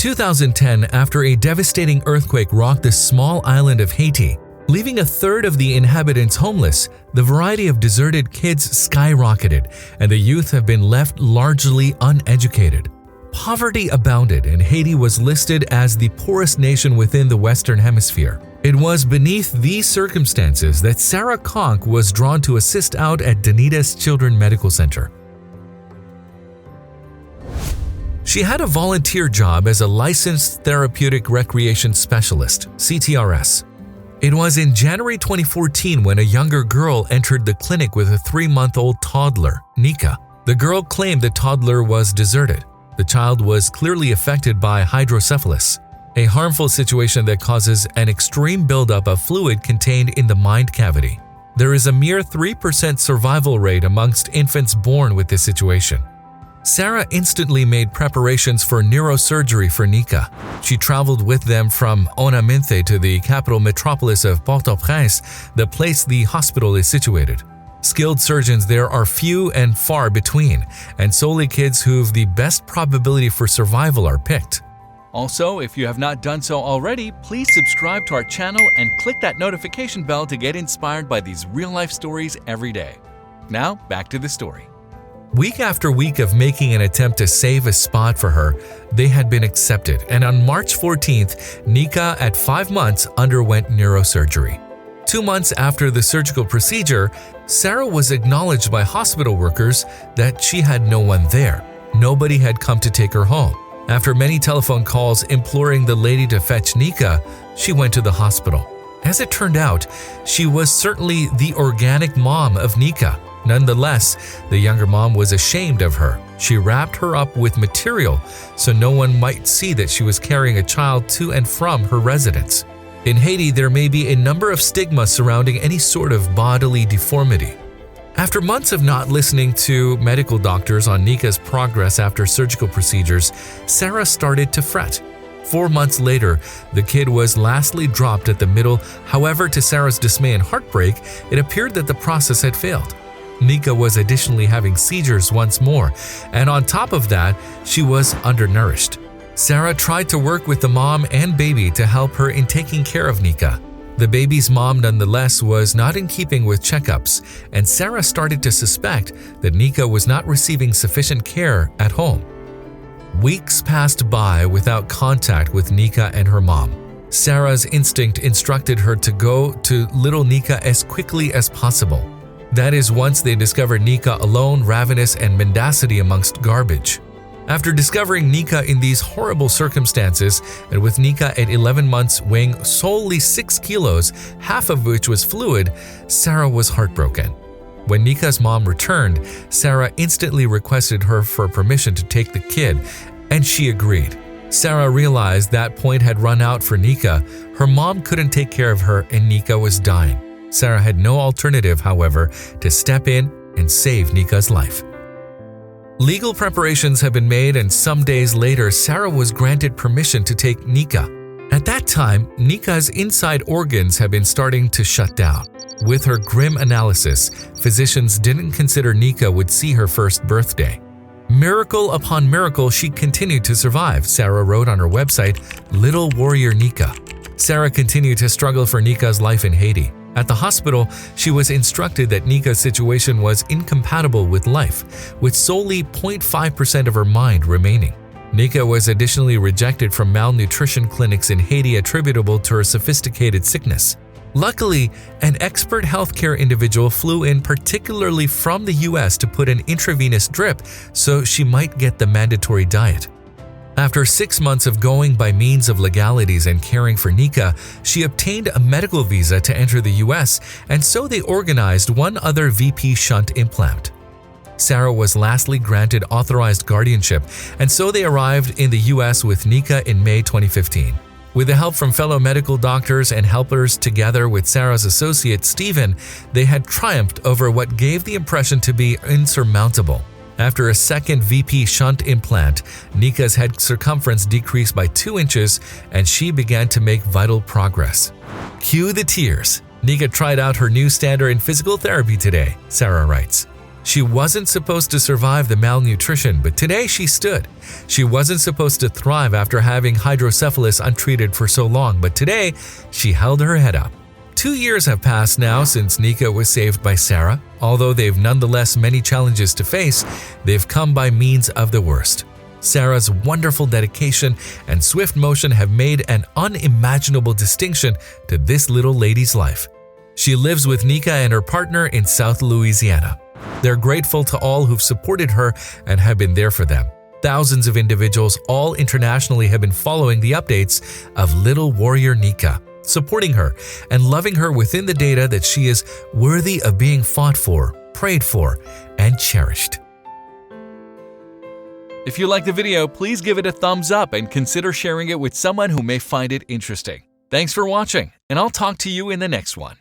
2010, after a devastating earthquake rocked the small island of Haiti, leaving a third of the inhabitants homeless, the variety of deserted kids skyrocketed, and the youth have been left largely uneducated. Poverty abounded, and Haiti was listed as the poorest nation within the Western Hemisphere. It was beneath these circumstances that Sarah Conque was drawn to assist out at Danita's Children's Medical Center. She had a volunteer job as a licensed therapeutic recreation specialist, CTRS. It was in January 2014 when a younger girl entered the clinic with a 3-month-old toddler, Nika. The girl claimed the toddler was deserted. The child was clearly affected by hydrocephalus, a harmful situation that causes an extreme buildup of fluid contained in the mind cavity. There is a mere 3% survival rate amongst infants born with this situation. Sarah instantly made preparations for neurosurgery for Nika. She traveled with them from Onaminthe to the capital metropolis of Port-au-Prince, the place the hospital is situated. Skilled surgeons there are few and far between, and solely kids who've the best probability for survival are picked. Also, if you have not done so already, please subscribe to our channel and click that notification bell to get inspired by these real-life stories every day. Now, back to the story. Week after week of making an attempt to save a spot for her, they had been accepted, and on March 14th, Nika, at 5 months, underwent neurosurgery. 2 months after the surgical procedure, Sarah was acknowledged by hospital workers that she had no one there. Nobody had come to take her home. After many telephone calls imploring the lady to fetch Nika, she went to the hospital. As it turned out, she was certainly the organic mom of Nika. Nonetheless, the younger mom was ashamed of her. She wrapped her up with material so no one might see that she was carrying a child to and from her residence. In Haiti, there may be a number of stigmas surrounding any sort of bodily deformity. After months of not listening to medical doctors on Nika's progress after surgical procedures, Sarah started to fret. 4 months later, the kid was lastly dropped at the middle. However, to Sarah's dismay and heartbreak, it appeared that the process had failed. Nika was additionally having seizures once more, and on top of that, she was undernourished. Sarah tried to work with the mom and baby to help her in taking care of Nika. The baby's mom nonetheless was not in keeping with checkups, and Sarah started to suspect that Nika was not receiving sufficient care at home. Weeks passed by without contact with Nika and her mom. Sarah's instinct instructed her to go to little Nika as quickly as possible. That is, once they discovered Nika alone, ravenous, and mendacity amongst garbage. After discovering Nika in these horrible circumstances, and with Nika at 11 months weighing solely 6 kilos, half of which was fluid, Sarah was heartbroken. When Nika's mom returned, Sarah instantly requested her for permission to take the kid, and she agreed. Sarah realized that point had run out for Nika. Her mom couldn't take care of her, and Nika was dying. Sarah had no alternative, however, to step in and save Nika's life. Legal preparations had been made, and some days later, Sarah was granted permission to take Nika. At that time, Nika's inside organs had been starting to shut down. With her grim analysis, physicians didn't consider Nika would see her first birthday. Miracle upon miracle, she continued to survive, Sarah wrote on her website, Little Warrior Nika. Sarah continued to struggle for Nika's life in Haiti. At the hospital, she was instructed that Nika's situation was incompatible with life, with solely 0.5% of her mind remaining. Nika was additionally rejected from malnutrition clinics in Haiti attributable to her sophisticated sickness. Luckily, an expert healthcare individual flew in particularly from the US to put an intravenous drip so she might get the mandatory diet. After 6 months of going by means of legalities and caring for Nika, she obtained a medical visa to enter the US, and so they organized one other VP shunt implant. Sarah was lastly granted authorized guardianship, and so they arrived in the US with Nika in May 2015. With the help from fellow medical doctors and helpers together with Sarah's associate Stephen, they had triumphed over what gave the impression to be insurmountable. After a second VP shunt implant, Nika's head circumference decreased by 2 inches, and she began to make vital progress. Cue the tears. Nika tried out her new standard in physical therapy today, Sarah writes. She wasn't supposed to survive the malnutrition, but today she stood. She wasn't supposed to thrive after having hydrocephalus untreated for so long, but today she held her head up. 2 years have passed now since Nika was saved by Sarah. Although they've nonetheless many challenges to face, they've come by means of the worst. Sarah's wonderful dedication and swift motion have made an unimaginable distinction to this little lady's life. She lives with Nika and her partner in South Louisiana. They're grateful to all who've supported her and have been there for them. Thousands of individuals, all internationally, have been following the updates of little warrior Nika, supporting her and loving her within the data that she is worthy of being fought for, prayed for, and cherished. If you like the video, please give it a thumbs up and consider sharing it with someone who may find it interesting. Thanks for watching, and I'll talk to you in the next one.